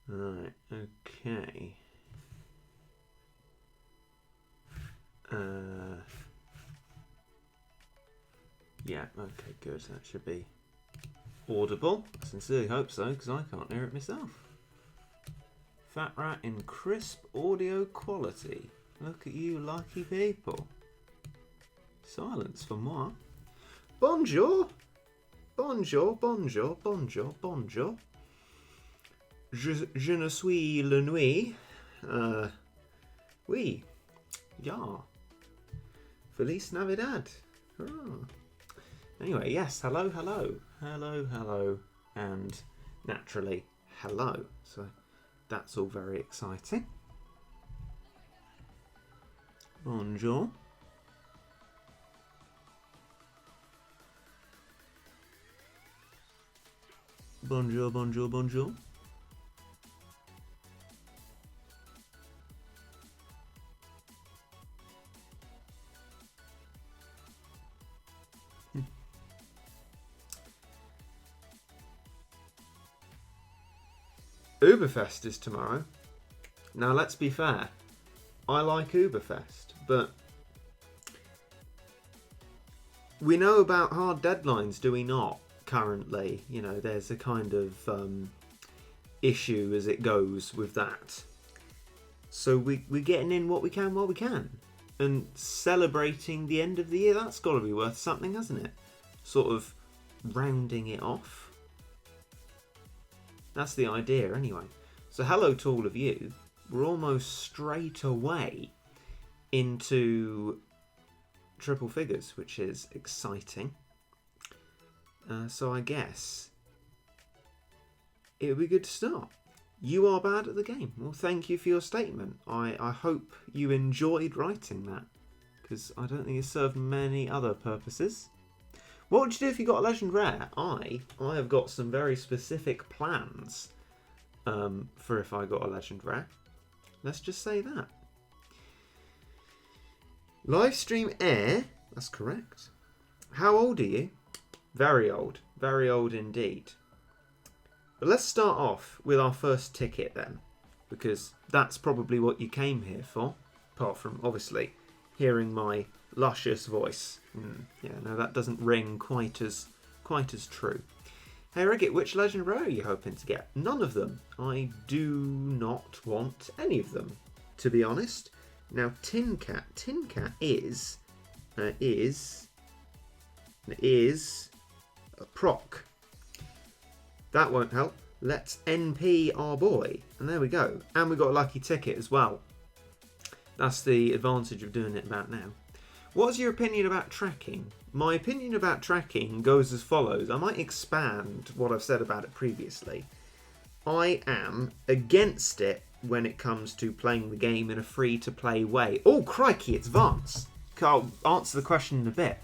Right, okay. Yeah, okay, good. That should be audible. I sincerely hope so, because I can't hear it myself. Fat Rat in crisp audio quality. Look at you lucky people. Silence for moi. Bonjour. Bonjour, bonjour, bonjour, bonjour. Je ne suis le nuit. Oui. Ja. Feliz Navidad. Oh. Anyway, yes, hello, hello. Hello, hello, and naturally, hello. So that's all very exciting. Bonjour. Bonjour, bonjour, bonjour. Uberfest is tomorrow. Now, let's be fair. I like Uberfest, but we know about hard deadlines, do we not? Currently, you know, there's a kind of issue as it goes with that. So we're getting in what we can while we can. And celebrating the end of the year, that's got to be worth something, hasn't it? Sort of rounding it off. That's the idea anyway. So hello to all of you. We're almost straight away into triple figures, which is exciting. So I guess it would be good to start. You are bad at the game. Well, thank you for your statement. I hope you enjoyed writing that, because I don't think it served many other purposes. What would you do if you got a legend rare? I have got some very specific plans for if I got a legend rare. Let's just say that. Livestream Air, that's correct. How old are you? Very old indeed. But let's start off with our first ticket then, because that's probably what you came here for, apart from obviously hearing my luscious voice. Yeah, no, that doesn't ring quite as true. Hey Rigget, which legend rare are you hoping to get? None of them. I do not want any of them, to be honest. Now Tin Cat is a proc. That won't help. Let's NP our boy, and there we go. And we got a lucky ticket as well. That's the advantage of doing it about now. What's your opinion about tracking? My opinion about tracking goes as follows. I might expand what I've said about it previously. I am against it when it comes to playing the game in a free-to-play way. Oh, crikey, it's Vance. I'll answer the question in a bit.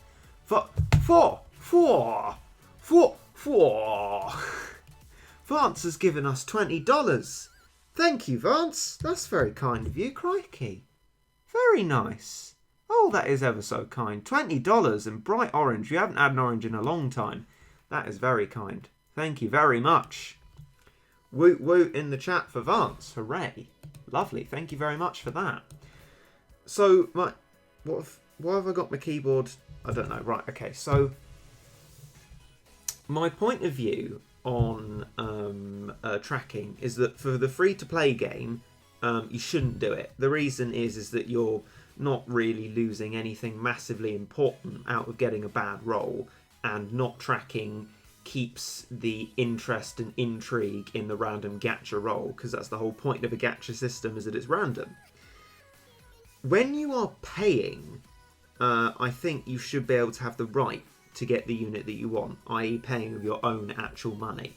Vance has given us $20. Thank you, Vance. That's very kind of you, crikey. Very nice. Oh, that is ever so kind. $20 and bright orange. You haven't had an orange in a long time. That is very kind. Thank you very much. Woot woot in the chat for Vance. Hooray. Lovely. Thank you very much for that. So, why have I got my keyboard? I don't know. Right, okay. So, my point of view on tracking is that for the free-to-play game, you shouldn't do it. The reason is that you're not really losing anything massively important out of getting a bad roll, and not tracking keeps the interest and intrigue in the random gacha roll, because that's the whole point of a gacha system, is that it's random. When you are paying, I think you should be able to have the right to get the unit that you want, i.e. paying with your own actual money.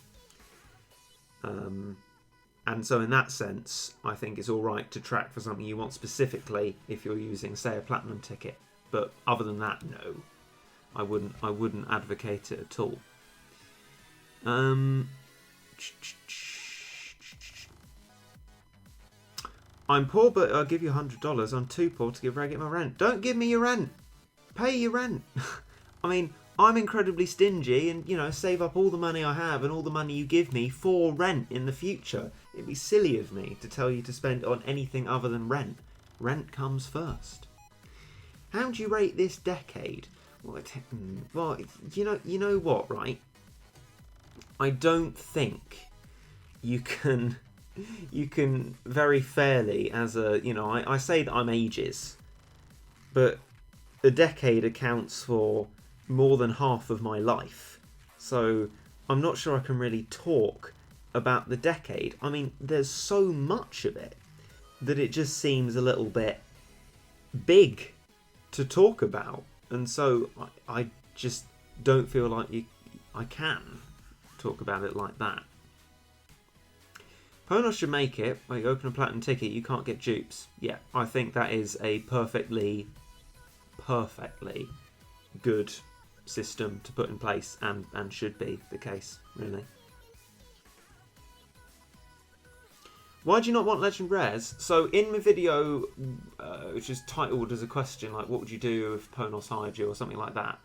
And so in that sense, I think it's all right to track for something you want specifically if you're using, say, a platinum ticket. But other than that, no. I wouldn't advocate it at all. I'm poor, but I'll give you $100. I'm too poor to give Reggie my rent. Don't give me your rent. Pay your rent. I mean, I'm incredibly stingy and, you know, save up all the money I have and all the money you give me for rent in the future. It'd be silly of me to tell you to spend on anything other than rent. Rent comes first. How do you rate this decade? Well, you know what, right? I don't think you can very fairly, as a, you know, I say that I'm ages, but a decade accounts for more than half of my life. So I'm not sure I can really talk about the decade. I mean, there's so much of it that it just seems a little bit big to talk about. And so I just don't feel like I can talk about it like that. Ponos should make it where you open a platinum ticket, you can't get dupes. Yeah, I think that is a perfectly good system to put in place, and should be the case, really. Why do you not want legend rares? So in my video, which is titled as a question, like what would you do if Ponos hired you or something like that,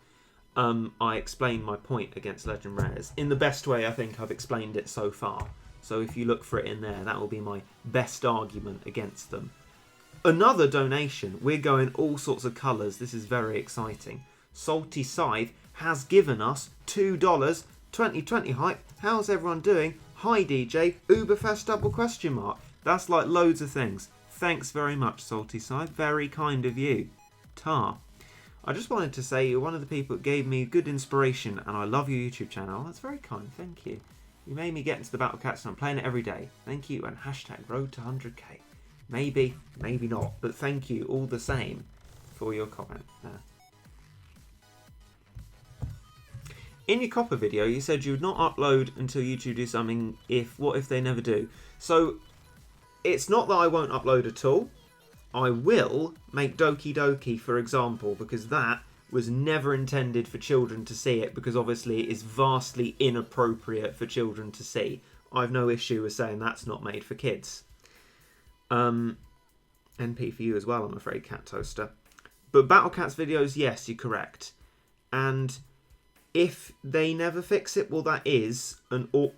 I explained my point against legend rares in the best way I think I've explained it so far. So if you look for it in there, that will be my best argument against them. Another donation. We're going all sorts of colours. This is very exciting. SalttySythe has given us $2. 2020 hype. How's everyone doing? Hi DJ. Uberfest double question mark. That's like loads of things. Thanks very much, SalttySythe. Very kind of you. Tar. I just wanted to say you're one of the people that gave me good inspiration, and I love your YouTube channel. That's very kind. Thank you. You made me get into the Battle Cats and I'm playing it every day. Thank you, and hashtag road to 100k. Maybe, maybe not, but thank you all the same for your comment there. In your copper video, you said you would not upload until YouTube do something what if they never do? So, it's not that I won't upload at all. I will make Doki Doki, for example, because that was never intended for children to see it, because obviously it is vastly inappropriate for children to see. I've no issue with saying that's not made for kids. NP for you as well, I'm afraid, Cat Toaster. But Battle Cats videos, yes, you're correct. And if they never fix it, well, that is an Watch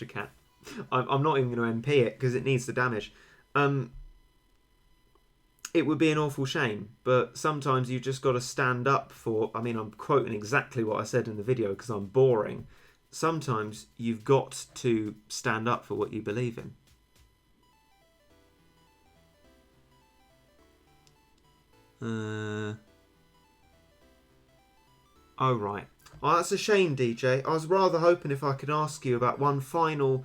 a cat. I'm not even going to NP it because it needs the damage. It would be an awful shame, but sometimes you've just got to stand up for... I mean, I'm quoting exactly what I said in the video because I'm boring. Sometimes you've got to stand up for what you believe in. Oh, right. Oh, that's a shame, DJ. I was rather hoping if I could ask you about one final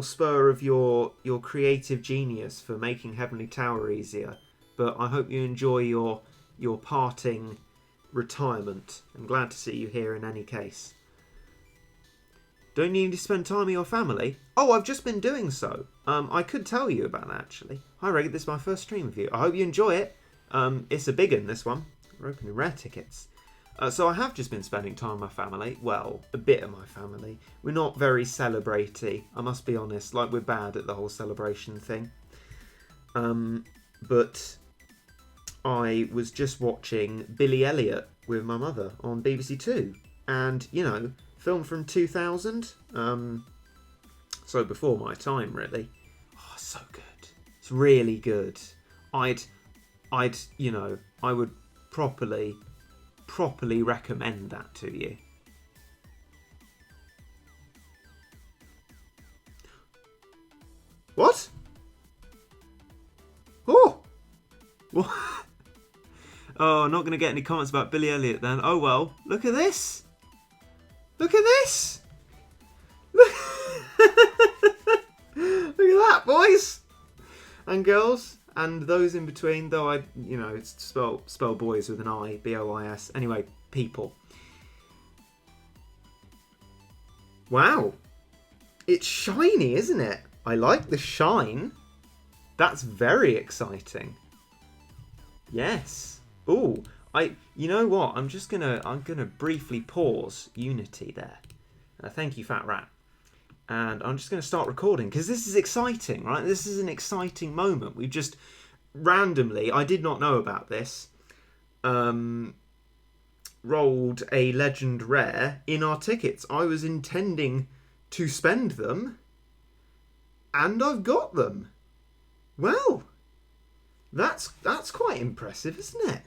spur of your creative genius for making Heavenly Tower easier. But I hope you enjoy your parting retirement. I'm glad to see you here in any case. Don't you need to spend time with your family? Oh, I've just been doing so. I could tell you about that, actually. Hi, Reg. This is my first stream with you. I hope you enjoy it. It's a big one, this one. We're opening rare tickets. So I have just been spending time with my family. Well, a bit of my family. We're not very celebratory, I must be honest. Like, we're bad at the whole celebration thing. But I was just watching Billy Elliot with my mother on BBC Two. And, you know, film from 2000. So before my time, really. Oh, so good. It's really good. I would properly recommend that to you. What? Oh! What? Oh, not going to get any comments about Billy Elliot then. Oh well, look at this! Look at this! Look at that, boys! And girls. And those in between, though it's spell boys with an I, B-O-I-S. Anyway, people. Wow. It's shiny, isn't it? I like the shine. That's very exciting. Yes. Ooh, you know what? I'm gonna briefly pause Unity there. Thank you, Fat Rat. And I'm just going to start recording because this is exciting, right? This is an exciting moment. We've just randomly, I did not know about this. rolled a legend rare in our tickets. I was intending to spend them, and I've got them. Well, that's quite impressive, isn't it?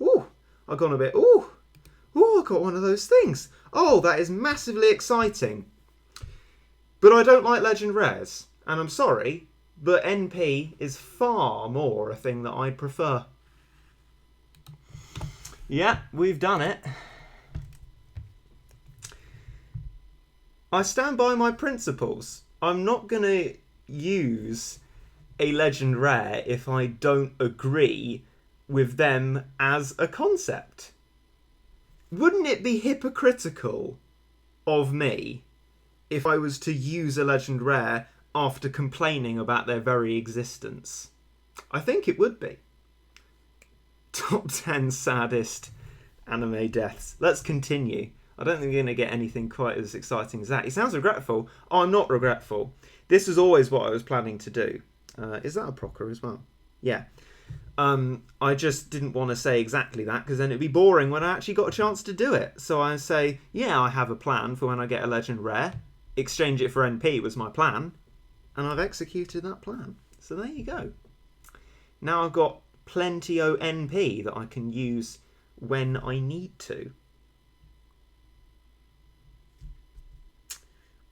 Ooh, I've gone a bit, ooh, I got one of those things. Oh, that is massively exciting. But I don't like legend rares, and I'm sorry, but NP is far more a thing that I prefer. Yeah, we've done it. I stand by my principles. I'm not going to use a legend rare if I don't agree with them as a concept. Wouldn't it be hypocritical of me if I was to use a legend rare after complaining about their very existence? I think it would be. Top 10 saddest anime deaths. Let's continue. I don't think we're going to get anything quite as exciting as that. He sounds regretful. Oh, I'm not regretful. This was always what I was planning to do. Is that a procker as well? Yeah. I just didn't want to say exactly that because then it'd be boring when I actually got a chance to do it. So I say, yeah, I have a plan for when I get a legend rare. Exchange it for NP was my plan. And I've executed that plan. So there you go. Now I've got plenty o NP that I can use when I need to.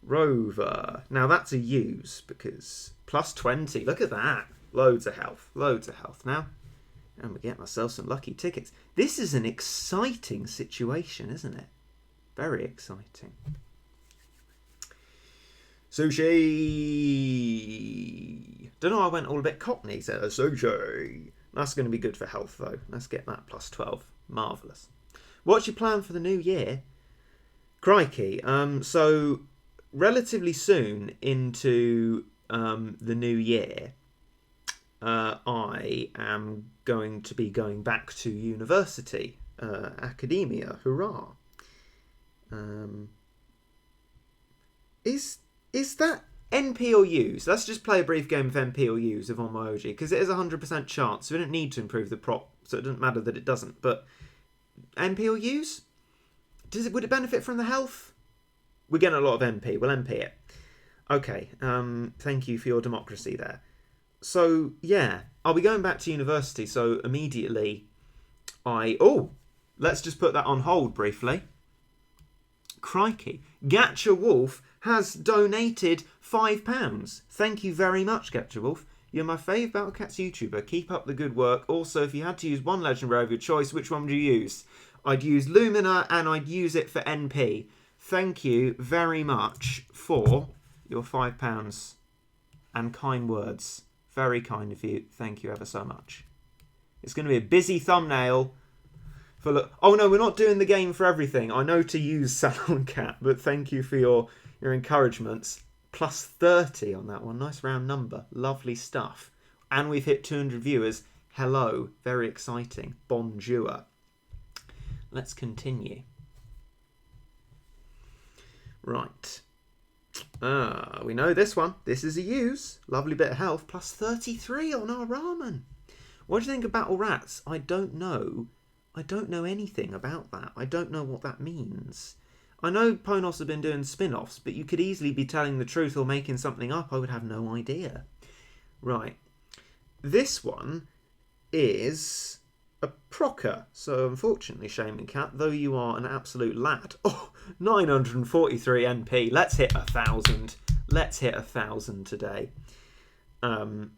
Rover. Now that's a use because plus 20. Look at that. Loads of health. Loads of health now. And we get ourselves some lucky tickets. This is an exciting situation, isn't it? Very exciting. Sushi. Don't know, I went all a bit cockney. So sushi. That's going to be good for health, though. Let's get that plus 12. Marvellous. What's your plan for the new year? Crikey. So, relatively soon into the new year, I am going to be going back to university. Academia. Hurrah. Is that NP or Use? Let's just play a brief game of NP or Use of Onmoji, because it is a 100% chance. So we don't need to improve the prop, so it doesn't matter that it doesn't. But NP or Use? Would it benefit from the health? We're getting a lot of NP. We'll NP it. Okay. Thank you for your democracy there. So, yeah. I'll be going back to university, so immediately let's just put that on hold briefly. Crikey. Gacha Wolf has donated £5. Thank you very much, Gacha Wolf. You're my fave Battle Cats YouTuber. Keep up the good work. Also, if you had to use one legend rare of your choice, which one would you use? I'd use Lumina and I'd use it for NP. Thank you very much for your £5 and kind words. Very kind of you. Thank you ever so much. It's going to be a busy thumbnail. Oh no, we're not doing the game for everything. I know to use Salon Cat, but thank you for your encouragements. Plus 30 on that one. Nice round number. Lovely stuff. And we've hit 200 viewers. Hello. Very exciting. Bonjour. Let's continue. Right. We know this one. This is a use. Lovely bit of health. Plus 33 on our ramen. What do you think of Battle Rats? I don't know. I don't know anything about that. I don't know what that means. I know Ponos have been doing spin-offs, but you could easily be telling the truth or making something up. I would have no idea. Right. This one is a procker. So unfortunately, Shaman Cat, though you are an absolute lad. Oh, 943 NP. Let's hit 1,000. Let's hit 1,000 today. We'll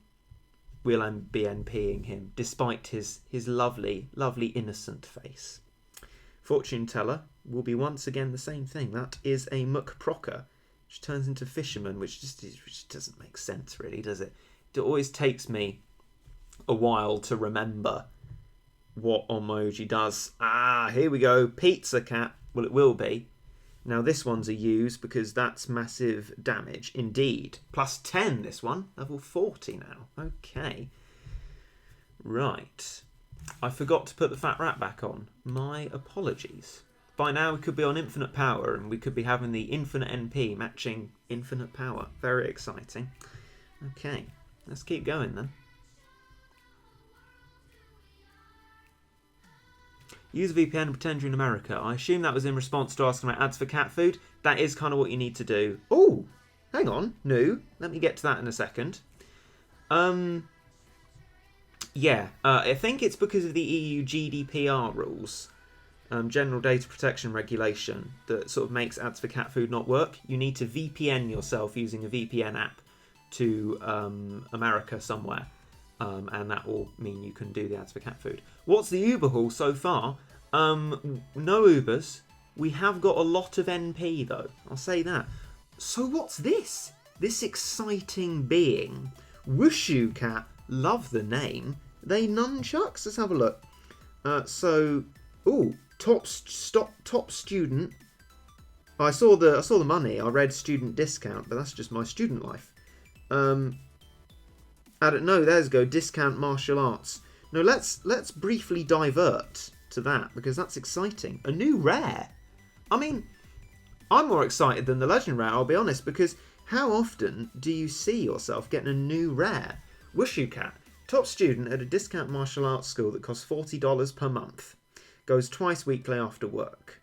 be NPing him, despite his lovely, lovely innocent face. Fortune teller will be once again the same thing. That is a muck procker, which turns into fisherman, which doesn't make sense, really, does it? It always takes me a while to remember what Onmoji does. Here we go. Pizza Cat. Well, it will be. Now, this one's a use because that's massive damage. Indeed. Plus 10, this one. Level 40 now. Okay. Right. I forgot to put the fat rat back on. My apologies. By now, we could be on infinite power, and we could be having the infinite NP matching infinite power. Very exciting. Okay. Let's keep going, then. Use a VPN and pretend you're in America. I assume that was in response to asking about ads for cat food. That is kind of what you need to do. Oh, hang on. No. Let me get to that in a second. Yeah, I think it's because of the EU GDPR rules, General Data Protection Regulation, that sort of makes ads for cat food not work. You need to VPN yourself using a VPN app to America somewhere, and that will mean you can do the ads for cat food. What's the Uber haul so far? No Ubers. We have got a lot of NP though, I'll say that. So what's this? This exciting being. Wushu Cat, love the name. They nunchucks? Let's have a look. Top student. I saw the money. I read student discount, but that's just my student life. I don't know. There's go discount martial arts. No, let's briefly divert to that because that's exciting. A new rare. I mean, I'm more excited than the legend rare. I'll be honest, because how often do you see yourself getting a new rare? Wushu Cat, top student at a discount martial arts school that costs $40 per month. Goes twice weekly after work.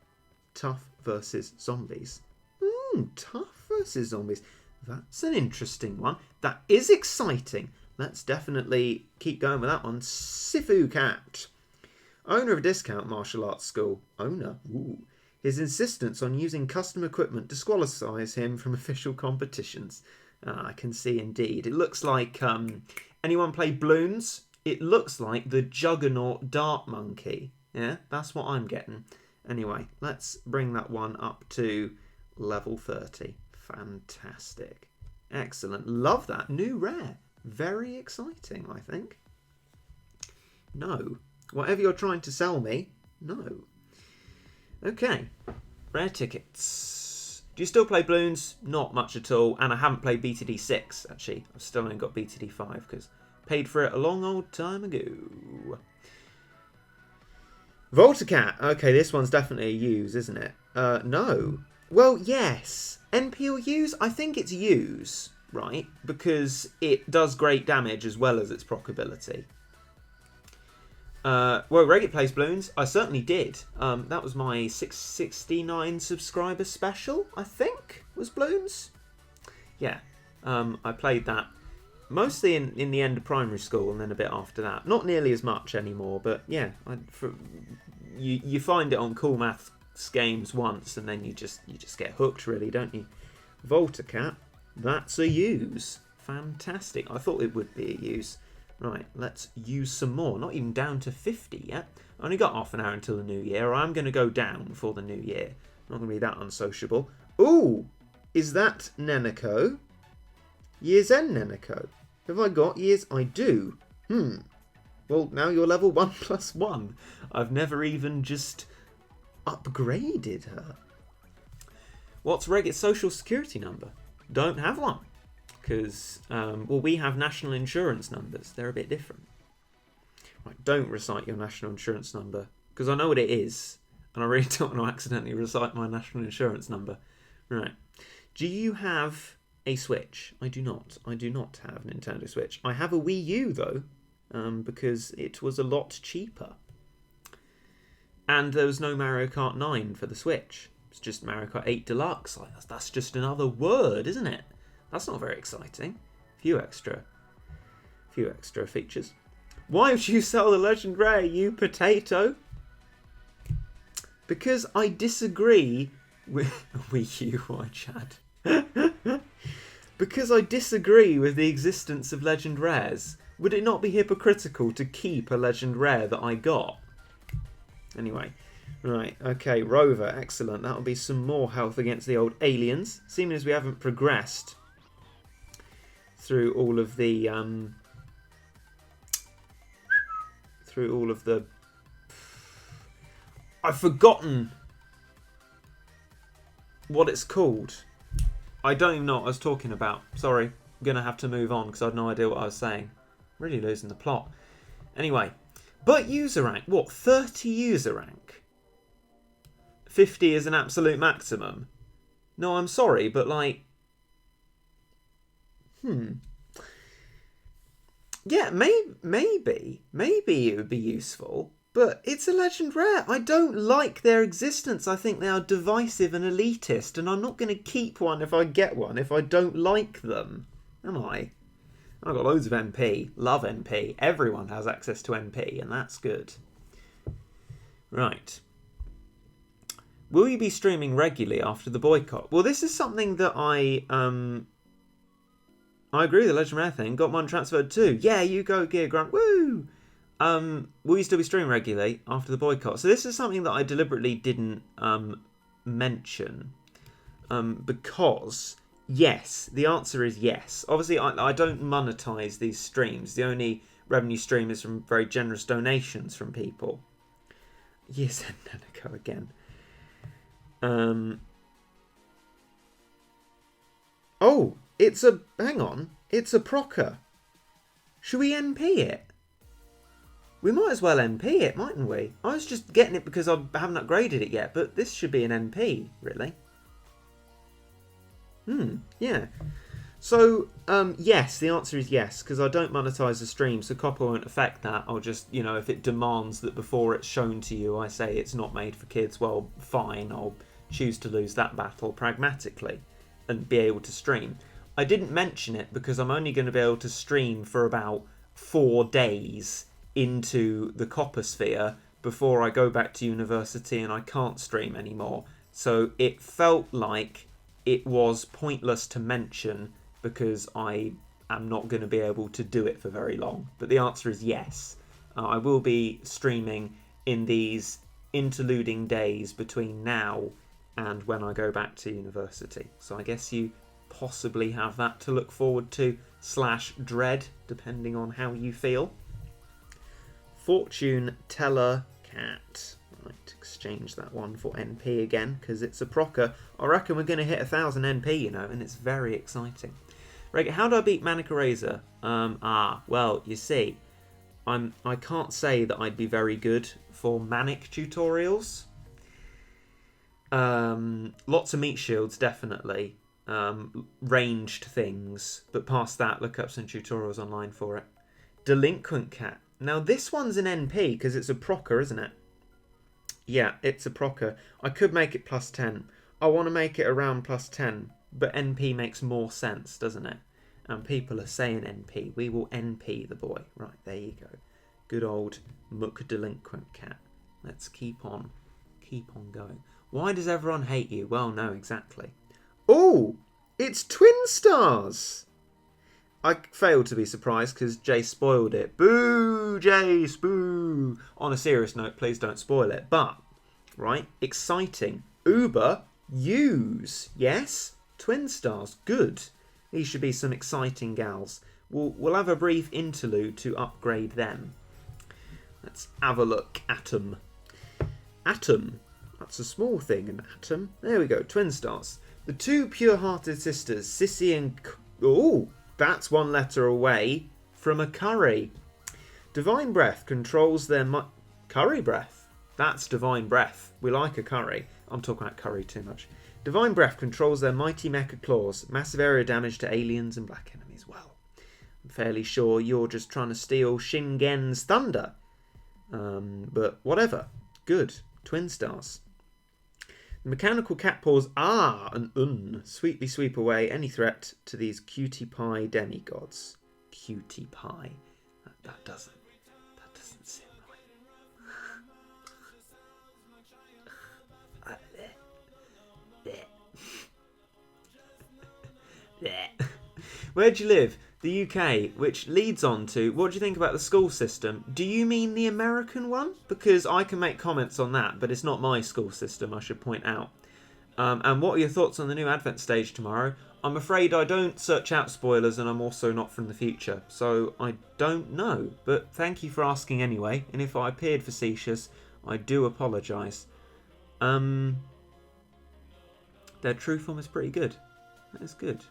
Tough versus zombies. Tough versus zombies. That's an interesting one. That is exciting. Let's definitely keep going with that one. Sifu Cat. Owner of a discount martial arts school. Owner. Ooh. His insistence on using custom equipment disqualifies him from official competitions. I can see indeed. It looks like... anyone play Bloons? It looks like the Juggernaut Dart Monkey. Yeah, that's what I'm getting. Anyway, let's bring that one up to level 30. Fantastic. Excellent. Love that. New rare. Very exciting, I think. No. Whatever you're trying to sell me, no. Okay. Rare tickets. Do you still play Bloons? Not much at all. And I haven't played BTD 6, actually. I've still only got BTD 5 because paid for it a long old time ago. Voltacat. Okay, this one's definitely a use, isn't it? No. Well, yes. NP or use? I think it's use, right? Because it does great damage as well as its proc ability. Well, Regit plays Bloons. I certainly did. That was my 669 subscriber special, I think, was Bloons. Yeah. I played that mostly in the end of primary school and then a bit after that. Not nearly as much anymore, but yeah. You find it on Cool Maths games once and then you just get hooked, really, don't you? Voltacat, that's a use. Fantastic. I thought it would be a use. Right, let's use some more. Not even down to 50 yet. I only got half an hour until the new year, or I'm going to go down before the new year. I'm not going to be that unsociable. Ooh, is that Neneko? Years End Neneko. Have I got years? I do. Well, now you're level 1+1. I've never even just upgraded her. What's Regit's social security number? Don't have one. Because, well, we have national insurance numbers. They're a bit different. Right, don't recite your national insurance number. Because I know what it is. And I really don't want to accidentally recite my national insurance number. Right. Do you have a Switch? I do not. I do not have a Nintendo Switch. I have a Wii U, though. Because it was a lot cheaper. And there was no Mario Kart 9 for the Switch. It's just Mario Kart 8 Deluxe. Like, that's just another word, isn't it? That's not very exciting. Few extra features. Why would you sell the Legend Rare, you potato? Because I disagree with... Wii U, why, Chad? Because I disagree with the existence of Legend Rares. Would it not be hypocritical to keep a Legend Rare that I got? Anyway. Right, okay, Rover, excellent. That'll be some more health against the old aliens. Seeming as we haven't progressed through all of the I've forgotten what it's called. I don't even know what I was talking about. Sorry, I'm gonna have to move on because I had no idea what I was saying. Really losing the plot. Anyway, but user rank, what? 30 user rank? 50 is an absolute maximum. No, I'm sorry, but like yeah, maybe it would be useful. But it's a legend rare. I don't like their existence. I think they are divisive and elitist, and I'm not going to keep one if I get one if I don't like them. Am I? I've got loads of MP. Love MP. Everyone has access to MP, and that's good. Right. Will you be streaming regularly after the boycott? Well, this is something that I agree with the Legend Rare thing. Got mine transferred too. Yeah, you go, Gear Grunt. Woo! Will you still be streaming regularly after the boycott? So this is something that I deliberately didn't mention because, yes, the answer is yes. Obviously, I don't monetize these streams. The only revenue stream is from very generous donations from people. Yes, and Nanico again. Oh, it's a... Hang on. It's a procer. Should we NP it? We might as well NP it, mightn't we? I was just getting it because I haven't upgraded it yet, but this should be an NP, really. Yeah. So, yes, the answer is yes, because I don't monetize the stream, so copper won't affect that. I'll just, you know, if it demands that before it's shown to you, I say it's not made for kids, well, fine, I'll choose to lose that battle pragmatically and be able to stream. I didn't mention it because I'm only going to be able to stream for about 4 days into the copper sphere before I go back to university and I can't stream anymore. So it felt like it was pointless to mention because I am not going to be able to do it for very long. But the answer is yes. I will be streaming in these interluding days between now and when I go back to university. So I guess you possibly have that to look forward to / dread, depending on how you feel. Fortune Teller Cat. Right, exchange that one for NP again, because it's a procer. I reckon we're going to hit 1,000 NP, you know, and it's very exciting. Right, how do I beat Manic Eraser? Well, you see, I can't say that I'd be very good for Manic tutorials. Lots of meat shields, definitely. Ranged things, but past that, look up some tutorials online for it. Delinquent Cat. Now this one's an NP because it's a procer, isn't it? Yeah, it's a procer. I could make it +10. I want to make it around +10, but NP makes more sense, doesn't it? And people are saying NP. We will NP the boy. Right, there you go. Good old Muck Delinquent Cat. Let's keep on going. Why does everyone hate you? Well, no, exactly. Oh, it's Twin Stars. I failed to be surprised because Jay spoiled it. Boo, Jay, boo. On a serious note, please don't spoil it. But, right, exciting. Uber, use. Yes, Twin Stars, good. These should be some exciting gals. We'll have a brief interlude to upgrade them. Let's have a look at them. Atom. That's a small thing, an atom. There we go, Twin Stars. The 2 pure-hearted sisters, Sissy and... Oh, that's 1 letter away from a curry. Divine Breath controls their... Curry Breath? That's Divine Breath. We like a curry. I'm talking about curry too much. Divine Breath controls their mighty mecha claws. Massive area damage to aliens and black enemies. Well, I'm fairly sure you're just trying to steal Shingen's thunder. But whatever. Good. Twin Stars. The mechanical cat paws and sweetly sweep away any threat to these cutie pie demigods. Cutie pie. That doesn't seem right. Where do you live? The UK, which leads on to, what do you think about the school system? Do you mean the American one? Because I can make comments on that, but it's not my school system, I should point out. And what are your thoughts on the new Advent stage tomorrow? I'm afraid I don't search out spoilers, and I'm also not from the future, so I don't know. But thank you for asking anyway, and if I appeared facetious, I do apologise. Their true form is pretty good. That is good.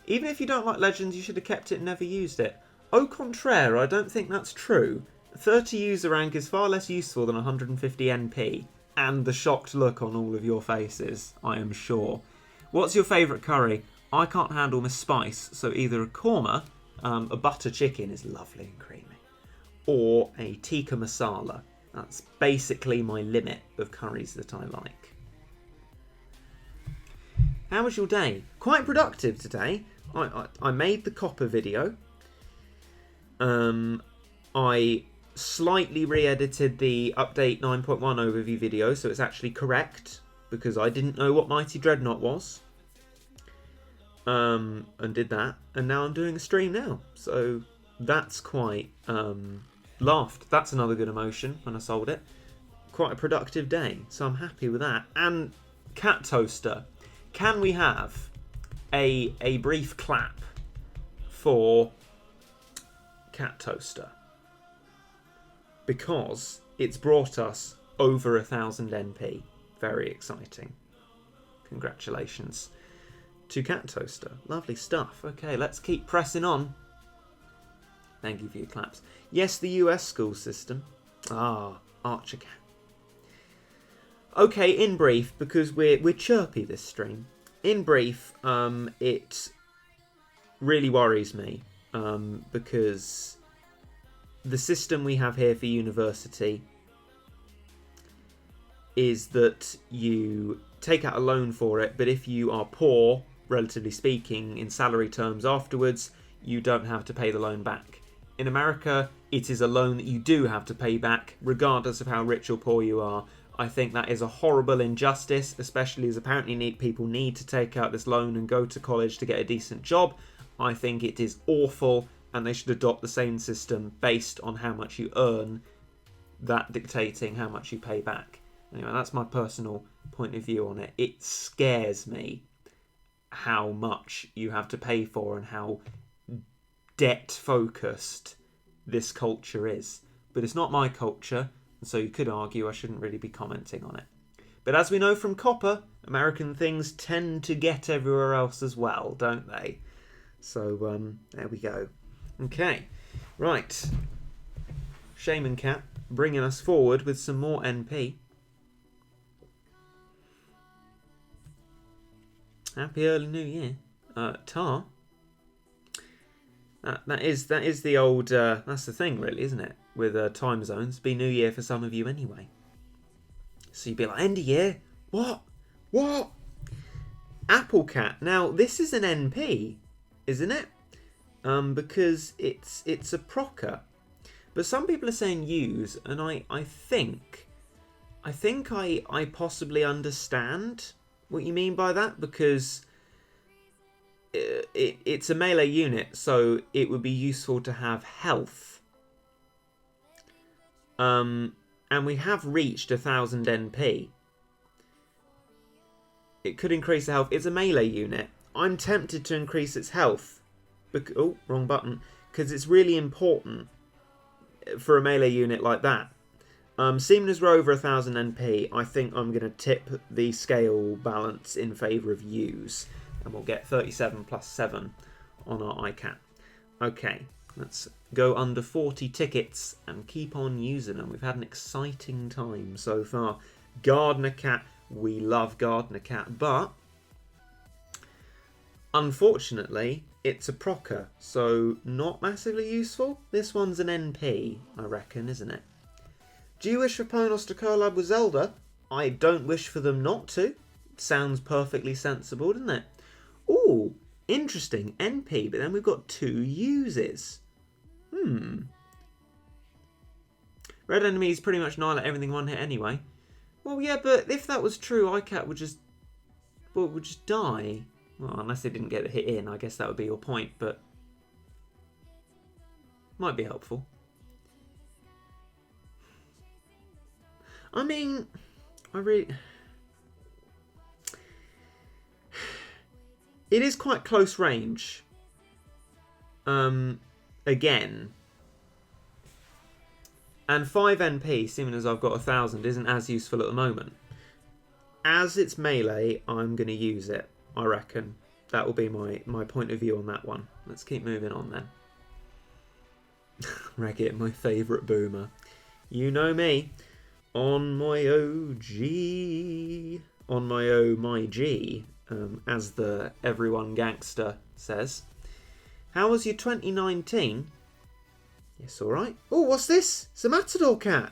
Even if you don't like Legends, you should have kept it and never used it. Au contraire, I don't think that's true. 30 user rank is far less useful than 150 NP. And the shocked look on all of your faces, I am sure. What's your favourite curry? I can't handle Miss Spice, so either a korma, a butter chicken is lovely and creamy, or a tikka masala. That's basically my limit of curries that I like. How was your day? Quite productive today. I made the copper video. I slightly re-edited the update 9.1 overview video, so it's actually correct, because I didn't know what Mighty Dreadnought was. And did that, and now I'm doing a stream now. So that's quite laughed. That's another good emotion when I sold it. Quite a productive day, so I'm happy with that. And Cat Toaster, can we have a brief clap for Cat Toaster? Because it's brought us over 1,000 NP. Very exciting. Congratulations to Cat Toaster. Lovely stuff. Okay, let's keep pressing on. Thank you for your claps. Yes, the US school system. Ah, Archer Cat. Okay, in brief, because we're chirpy this stream. In brief, it really worries me because the system we have here for university is that you take out a loan for it, but if you are poor, relatively speaking, in salary terms afterwards, you don't have to pay the loan back. In America, it is a loan that you do have to pay back, regardless of how rich or poor you are. I think that is a horrible injustice, especially as apparently people need to take out this loan and go to college to get a decent job. I think it is awful, and they should adopt the same system based on how much you earn, that dictating how much you pay back. Anyway, that's my personal point of view on it. It scares me how much you have to pay for and how debt-focused this culture is. But it's not my culture, and so you could argue I shouldn't really be commenting on it. But as we know from Copper, American things tend to get everywhere else as well, don't they? So, there we go. Okay, right. Shaman Cat bringing us forward with some more NP. Happy early New Year, Tar. That is the old. That's the thing, really, isn't it? With time zones, be New Year for some of you anyway. So you'd be like, end of year. What? Apple Cat. Now this is an NP, isn't it? Because it's a procer. But some people are saying use, and I think I possibly understand what you mean by that, because it's a melee unit, so it would be useful to have health. And we have reached 1,000 NP. It could increase the health. It's a melee unit. I'm tempted to increase its health. Oh, wrong button. Because it's really important for a melee unit like that. Seeing as we're over 1,000 NP, I think I'm going to tip the scale balance in favour of use. And we'll get 37 plus 7 on our iCat. Okay, let's go under 40 tickets and keep on using them. We've had an exciting time so far. Gardener Cat, we love Gardener Cat, but unfortunately, it's a procer, so not massively useful. This one's an NP, I reckon, isn't it? Do you wish for Ponos to collab with Zelda? I don't wish for them not to. Sounds perfectly sensible, doesn't it? Ooh, interesting. NP, but then we've got 2 uses. Red enemies pretty much annihilate everything in one hit anyway. Well, yeah, but if that was true, iCat would just die. Well, unless they didn't get the hit in, I guess that would be your point, but might be helpful. I mean, it is quite close range. Again. And 5 NP, seeing as I've got 1,000, isn't as useful at the moment. As it's melee, I'm going to use it, I reckon. That will be my point of view on that one. Let's keep moving on then. Raggit, my favourite boomer. You know me. On my OG. On my O, my G. As the everyone gangster says. How was your 2019? Yes, alright. Oh, what's this? It's a Matador Cat.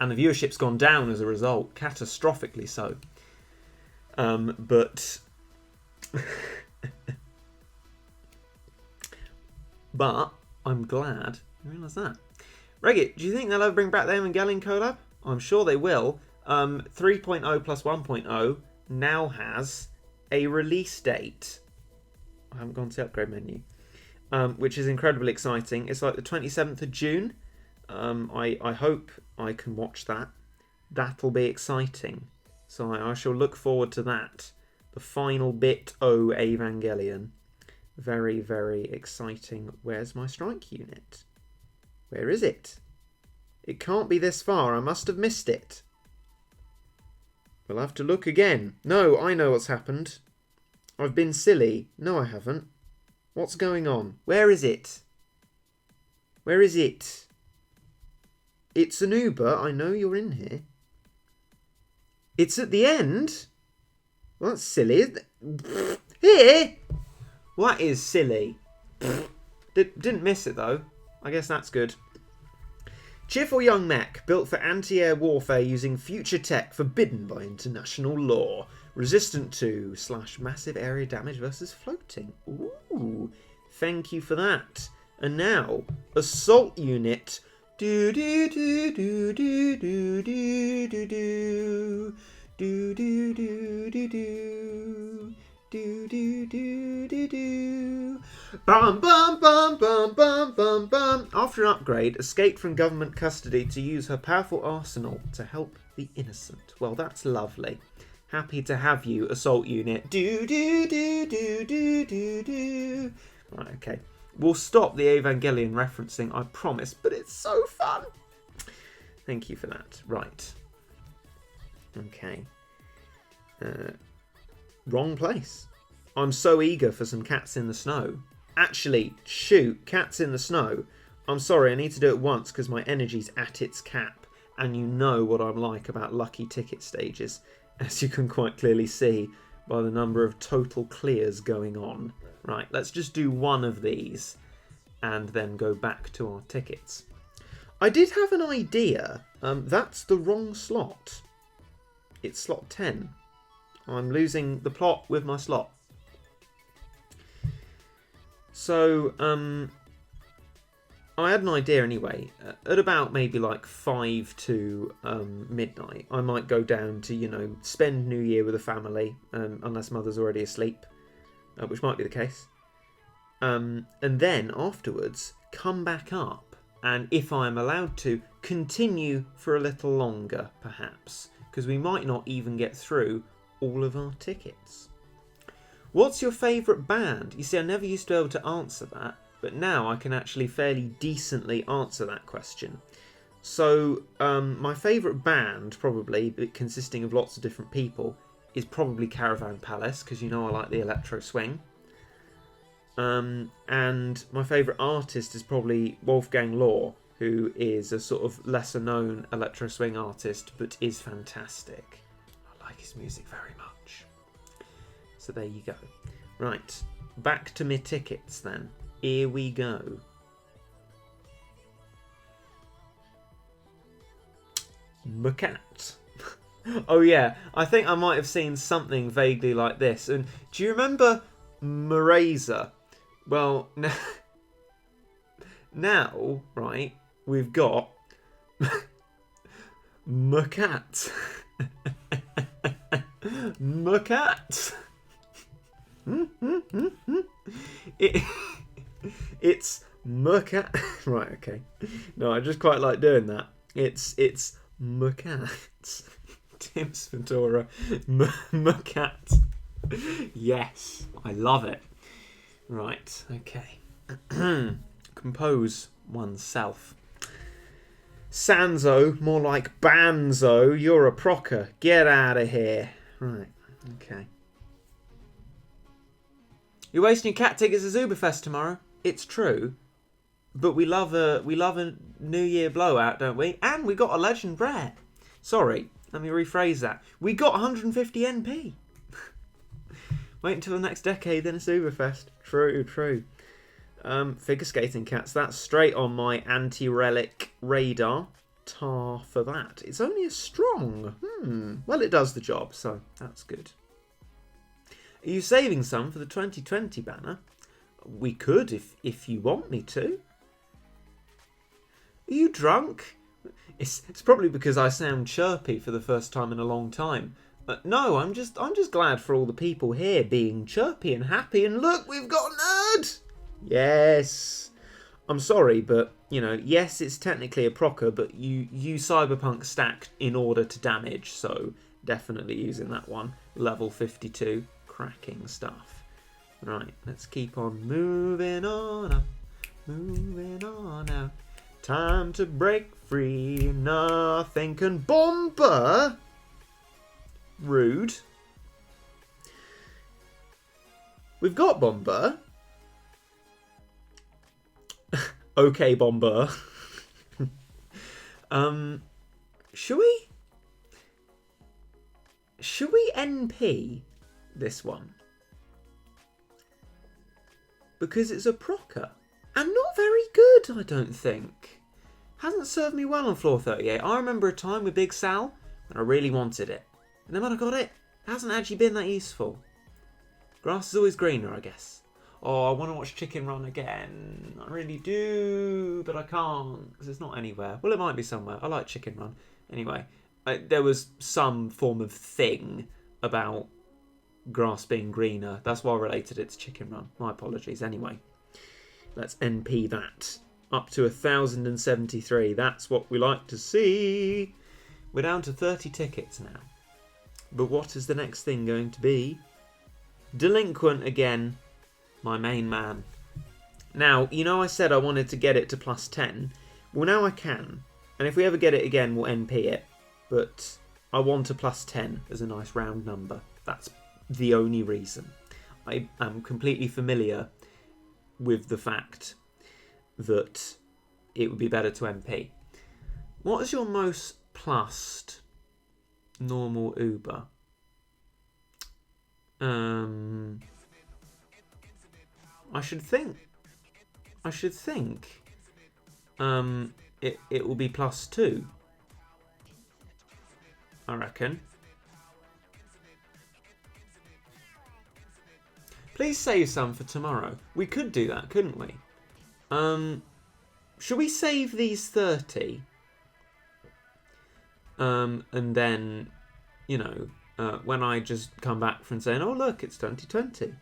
And the viewership's gone down as a result, catastrophically so. But I'm glad I realised that. Regit, do you think they'll ever bring back the Evangelion collab? I'm sure they will. 3.0 plus 1.0 now has a release date. I haven't gone to the upgrade menu. Which is incredibly exciting. It's like the 27th of June. I hope I can watch that. That'll be exciting. So I shall look forward to that. The final bit O Evangelion. Very, very exciting. Where's my strike unit? Where is it? It can't be this far. I must have missed it. We'll have to look again. No, I know what's happened. I've been silly. No, I haven't. What's going on? Where is it? Where is it? It's an Uber. I know you're in here. It's at the end? Well, that's silly, isn't it? Here? Well, that is silly. Didn't miss it, though. I guess that's good. Cheerful young mech, built for anti-air warfare using future tech forbidden by international law. Resistant to / massive area damage versus floating. Ooh, thank you for that. And now, assault unit. Do do do do do do do do do do do do do do. Do do do do do. Bum bum bum bum bum bum bum. After an upgrade, escaped from government custody to use her powerful arsenal to help the innocent. Well, that's lovely. Happy to have you, assault unit. Do do do do do do do. Right, okay. We'll stop the Evangelion referencing, I promise, but it's so fun. Thank you for that. Right. Okay. Wrong place. I'm so eager for some Cats in the Snow. Actually, shoot, Cats in the Snow. I'm sorry, I need to do it once because my energy's at its cap. And you know what I'm like about lucky ticket stages, as you can quite clearly see by the number of total clears going on. Right, let's just do one of these and then go back to our tickets. I did have an idea. That's the wrong slot. It's slot 10. I'm losing the plot with my slot. So, I had an idea anyway. At about maybe like 5 to midnight, I might go down to, spend New Year with the family, unless Mother's already asleep, which might be the case. And then afterwards, come back up, and if I'm allowed to, continue for a little longer, perhaps, because we might not even get through all of our tickets. What's your favourite band? You see, I never used to be able to answer that, but now I can actually fairly decently answer that question. So, my favourite band, probably, consisting of lots of different people, is probably Caravan Palace, because I like the electro swing. And my favourite artist is probably Wolfgang Law, who is a sort of lesser known electro swing artist, but is fantastic. I like his music very much. So there you go. Right, back to my tickets then. Here we go. Macat. Oh yeah, I think I might have seen something vaguely like this. And do you remember Mareza? Well, now, right, we've got Macat. Macat. It's Macat. Right, okay. No, I just quite like doing that. It's Macat. Tim's Ventura. Macat. Yes, I love it. Right, okay. Compose oneself. Sanzo, more like Banzo. You're a procker. Get out of here. Right, okay. You're wasting your cat tickets at Zuberfest tomorrow. It's true, but we love a New Year blowout, don't we? And we got a legend rare. Sorry, let me rephrase that. We got 150 NP. Wait until the next decade, then it's Uberfest. True. Figure skating cats. That's straight on my anti-relic radar. tar for that. It's only a strong. Well, it does the job, so that's good. Are you saving some for the 2020 banner? We could if you want me to. Are you drunk? It's probably because I sound chirpy for the first time in a long time. No, I'm just glad for all the people here being chirpy and happy. And look, we've got Nerd. Yes. I'm sorry, but you know, yes, it's technically a procer, but you Cyberpunk stacked in order to damage, so definitely using that one. Level 52, cracking stuff. Right, let's keep on moving on up, moving on out. Time to break free, nothing can bomber. Rude. We've got Bomber. Okay, Bomber. Should we NP this one? Because it's a procer. And not very good, I don't think. Hasn't served me well on floor 38. I remember a time with Big Sal when I really wanted it. And then when I got it, it hasn't actually been that useful. Grass is always greener, I guess. Oh, I want to watch Chicken Run again. I really do, but I can't because it's not anywhere. Well, it might be somewhere. I like Chicken Run. Anyway, there was some form of thing about grass being greener. That's why I related it to Chicken Run. My apologies. Anyway, let's NP that. Up to 1,073. That's what we like to see. We're down to 30 tickets now. But what is the next thing going to be? Delinquent again. My main man. Now, you know I said I wanted to get it to plus 10. Well, now I can. And if we ever get it again, we'll NP it. But I want a plus 10 as a nice round number. That's the only reason. I am completely familiar with the fact that it would be better to NP. What is your most plussed normal Uber? I should think it will be plus 2. I reckon. Please save some for tomorrow. We could do that, couldn't we? Should we save these 30? And then, you know, when I just come back from saying, oh look, it's 2020.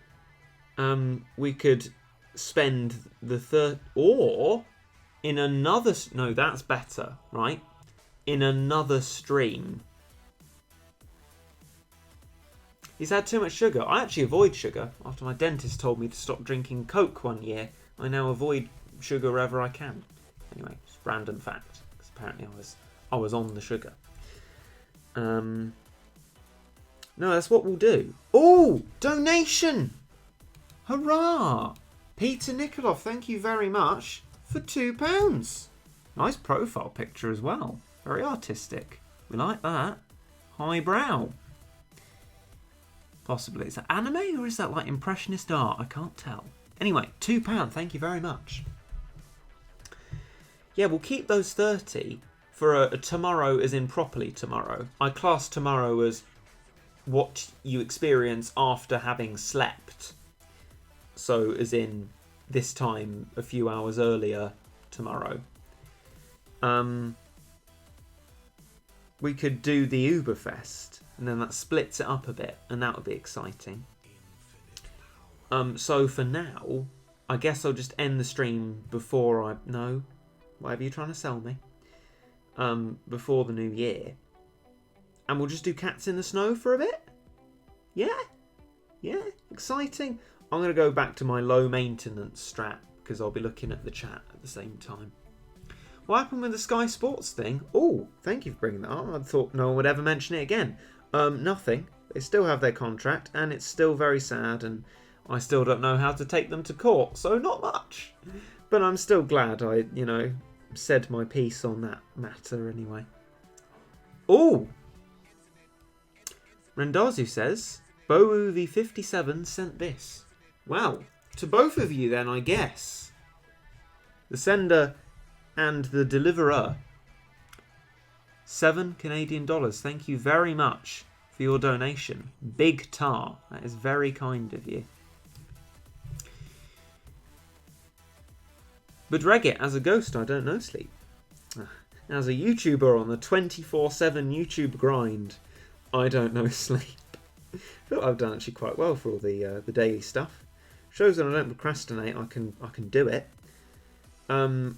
We could spend the third, or in another, no, that's better, right? In another stream. He's had too much sugar. I actually avoid sugar. After my dentist told me to stop drinking Coke one year, I now avoid sugar wherever I can. Anyway, just random fact, because apparently I was on the sugar. No, that's what we'll do. Oh, donation! Hurrah! Peter Nikolov, thank you very much for £2. Nice profile picture as well. Very artistic. We like that. Highbrow. Possibly. Is that anime or is that like impressionist art? I can't tell. Anyway, £2. Thank you very much. Yeah, we'll keep those 30 for a tomorrow as in properly tomorrow. I class tomorrow as what you experience after having slept. So as in this time a few hours earlier tomorrow. We could do the Uberfest and then that splits it up a bit and that would be exciting. So for now, I guess I'll just end the stream before whatever you're trying to sell me. Before the new year. And we'll just do Cats in the Snow for a bit? Yeah? Yeah? Exciting. I'm going to go back to my low maintenance strat because I'll be looking at the chat at the same time. What happened with the Sky Sports thing? Oh, thank you for bringing that up. I thought no one would ever mention it again. Nothing. They still have their contract and it's still very sad and I still don't know how to take them to court, so not much. But I'm still glad I, said my piece on that matter anyway. Oh! Rendazu says, Bowu57 sent this. Well, to both of you then, I guess. The sender and the deliverer. $7 Canadian. Thank you very much for your donation. Big tar. That is very kind of you. But Regit, as a ghost, I don't know sleep. As a YouTuber on the 24/7 YouTube grind, I don't know sleep. I feel like I've done actually quite well for all the daily stuff. Shows that I don't procrastinate. I can do it. But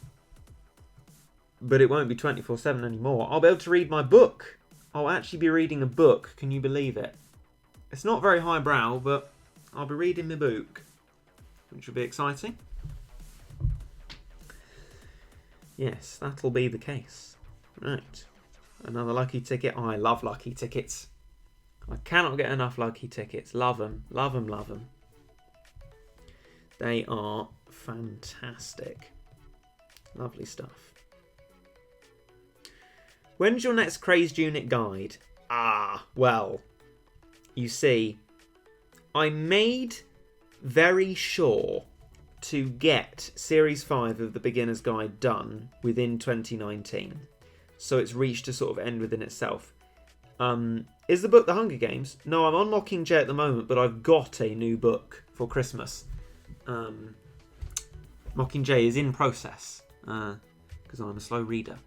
it won't be 24/7 anymore. I'll be able to read my book. I'll actually be reading a book. Can you believe it? It's not very highbrow, but I'll be reading my book, which will be exciting. Yes, that'll be the case. Right. Another lucky ticket. Oh, I love lucky tickets. I cannot get enough lucky tickets. Love them. Love them, love them. They are fantastic. Lovely stuff. When's your next Crazed Unit guide? Well, you see, I made very sure to get Series 5 of the Beginner's Guide done within 2019. So it's reached a sort of end within itself. Is the book The Hunger Games? No, I'm on Mockingjay at the moment, but I've got a new book for Christmas. Mockingjay is in process, because I'm a slow reader.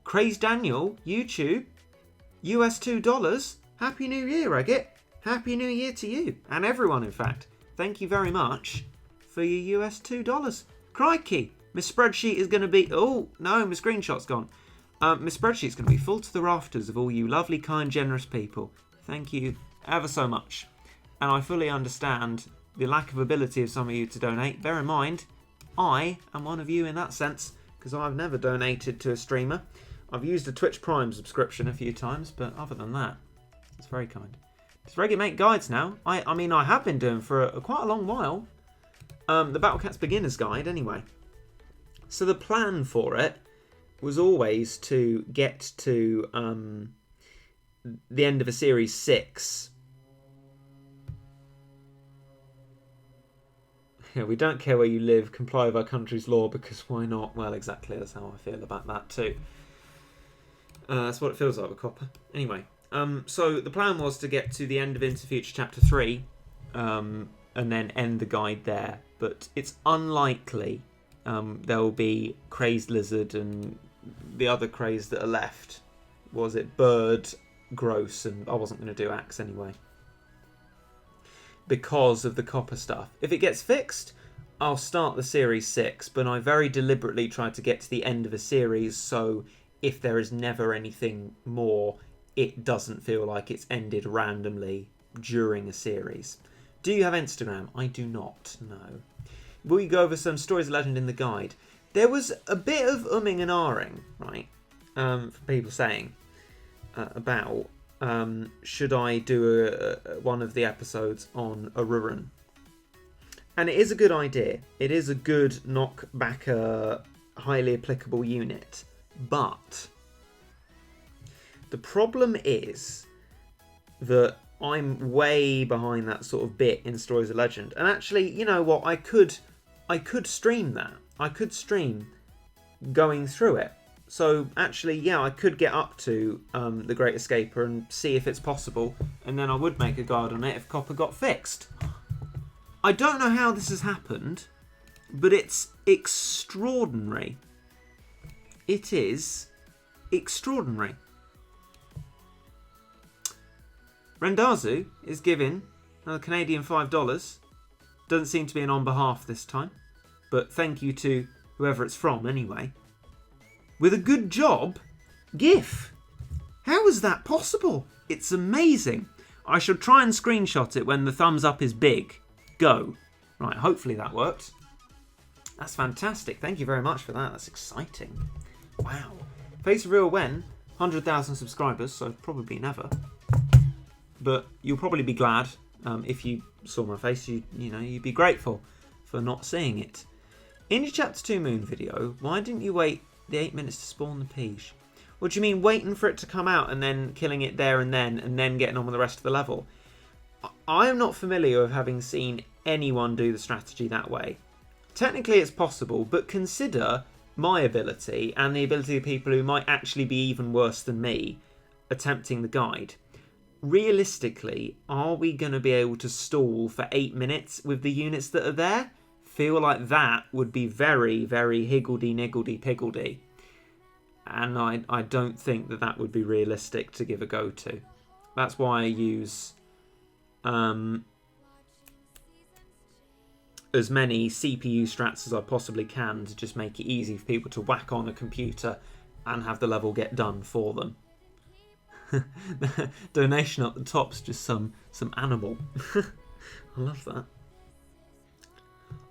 Crazed Daniel, YouTube, US $2. Happy New Year, Regit. Happy New Year to you, and everyone, in fact. Thank you very much for your US $2. Crikey, my spreadsheet is going to be... Oh, no, my screenshot's gone. My spreadsheet's going to be full to the rafters of all you lovely, kind, generous people. Thank you ever so much. And I fully understand the lack of ability of some of you to donate. Bear in mind, I am one of you in that sense, because I've never donated to a streamer. I've used a Twitch Prime subscription a few times, but other than that, it's very kind. Does Reggie make guides now? I mean, I have been doing for quite a long while. The Battle Cats Beginner's Guide, anyway. So the plan for it was always to get to the end of a Series 6. Yeah, we don't care where you live, comply with our country's law, because why not? Well, exactly, that's how I feel about that too. That's what it feels like with Copper. Anyway, so the plan was to get to the end of Into Future Chapter 3, and then end the guide there. But it's unlikely there will be Crazed Lizard and the other craze that are left. Was it Bird, Gross, and I wasn't going to do Axe anyway, because of the Copper stuff. If it gets fixed, I'll start the Series 6, but I very deliberately tried to get to the end of a series, so if there is never anything more, it doesn't feel like it's ended randomly during a series. Do you have Instagram? I do not, no. Will you go over some stories of legend in the guide? There was a bit of umming and ahhing, right, for people saying about should I do one of the episodes on Aruran. And it is a good idea. It is a good knock back a highly applicable unit. But the problem is that I'm way behind that sort of bit in Stories of Legend. And actually, you know what? I could stream that. I could stream going through it. So actually, yeah, I could get up to The Great Escaper and see if it's possible. And then I would make a guide on it if Copper got fixed. I don't know how this has happened, but it's extraordinary. It is extraordinary. Rendazu is giving another Canadian $5. Doesn't seem to be an on behalf this time, but thank you to whoever it's from anyway. With a good job, GIF. How is that possible? It's amazing. I shall try and screenshot it when the thumbs up is big. Go. Right, hopefully that worked. That's fantastic. Thank you very much for that. That's exciting. Wow. Face reveal when 100,000 subscribers, so probably never. But you'll probably be glad if you saw my face. You'd be grateful for not seeing it. In your Chapter 2 Moon video, why didn't you wait the 8 minutes to spawn the Peach? What do you mean, waiting for it to come out and then killing it there and then getting on with the rest of the level? I am not familiar with having seen anyone do the strategy that way. Technically it's possible, but consider my ability and the ability of people who might actually be even worse than me attempting the guide. Realistically, are we going to be able to stall for 8 minutes with the units that are there? Feel like that would be very, very higgledy-niggledy-piggledy. And I don't think that would be realistic to give a go to. That's why I use as many CPU strats as I possibly can to just make it easy for people to whack on a computer and have the level get done for them. Donation up the top's just some animal. I love that.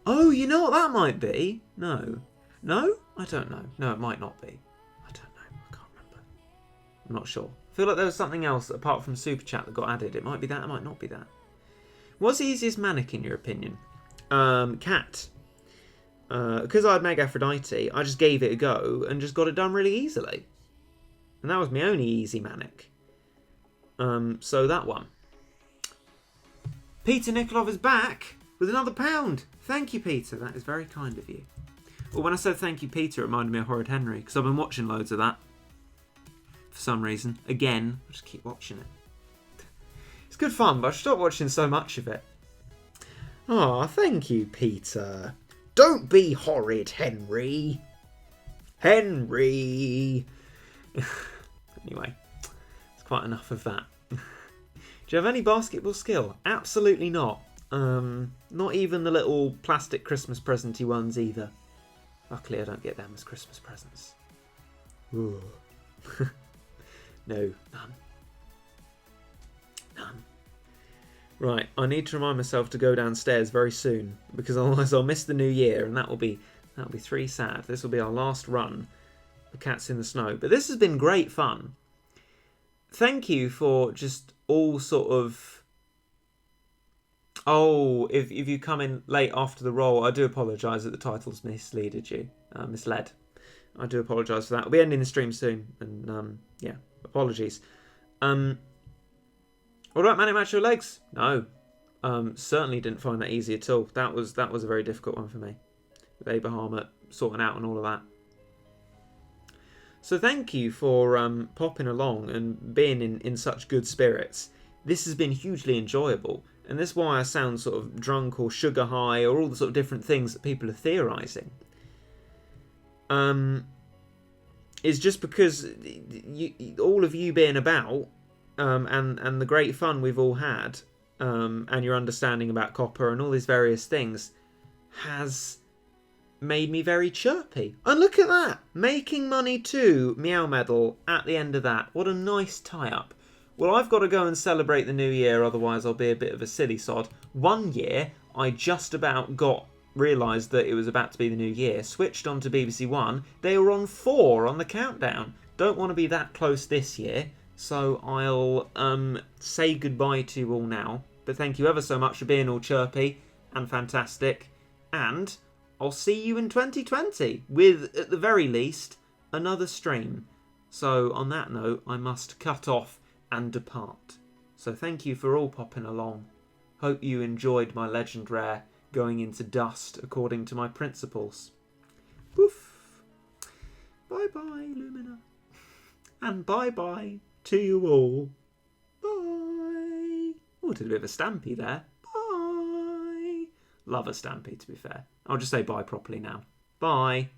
Oh, you know what that might be? No? I don't know. No, it might not be. I don't know. I can't remember. I'm not sure. I feel like there was something else apart from Super Chat that got added. It might be that, it might not be that. What's the easiest manic in your opinion? Cat. Because I had Meg Aphrodite, I just gave it a go and just got it done really easily. And that was my only easy manic. So that one. Peter Nikolov is back with another £1. Thank you, Peter. That is very kind of you. Well, when I said thank you, Peter, it reminded me of Horrid Henry, because I've been watching loads of that. For some reason. Again, I just keep watching it. It's good fun, but I stopped watching so much of it. Ah, thank you, Peter. Don't be Horrid Henry. Henry. Anyway, it's quite enough of that. Do you have any basketball skill? Absolutely not. Not even the little plastic Christmas presenty ones either. Luckily I don't get them as Christmas presents. Ooh. No, none. None. Right, I need to remind myself to go downstairs very soon, because otherwise I'll miss the new year, and that'll be 3 sad. This will be our last run of Cats in the Snow. But this has been great fun. Thank you for just all sort of... Oh, if you come in late after the roll, I do apologise that the title's misled you. Misled. I do apologise for that. We'll be ending the stream soon, and yeah, apologies. What about Manic Macho Legs? No, certainly didn't find that easy at all. That was a very difficult one for me, with Abraham sorting out and all of that. So thank you for popping along and being in such good spirits. This has been hugely enjoyable, and this is why I sound sort of drunk or sugar high or all the sort of different things that people are theorising. Is just because all of you being about, and the great fun we've all had, and your understanding about copper and all these various things has made me very chirpy. And look at that! Making money too, Meow Medal, at the end of that. What a nice tie-up. Well, I've got to go and celebrate the new year, otherwise I'll be a bit of a silly sod. 1 year, I just about realised that it was about to be the new year, switched on to BBC One. They were on 4 on the countdown. Don't want to be that close this year, so I'll say goodbye to you all now. But thank you ever so much for being all chirpy and fantastic, and I'll see you in 2020 with, at the very least, another stream. So on that note, I must cut off and depart. So thank you for all popping along. Hope you enjoyed my Legend Rare going into dust according to my principles. Poof. Bye-bye, Lumina. And bye-bye to you all. Bye. Oh, did a bit of a stampy there. Bye. Love a stampy, to be fair. I'll just say bye properly now. Bye.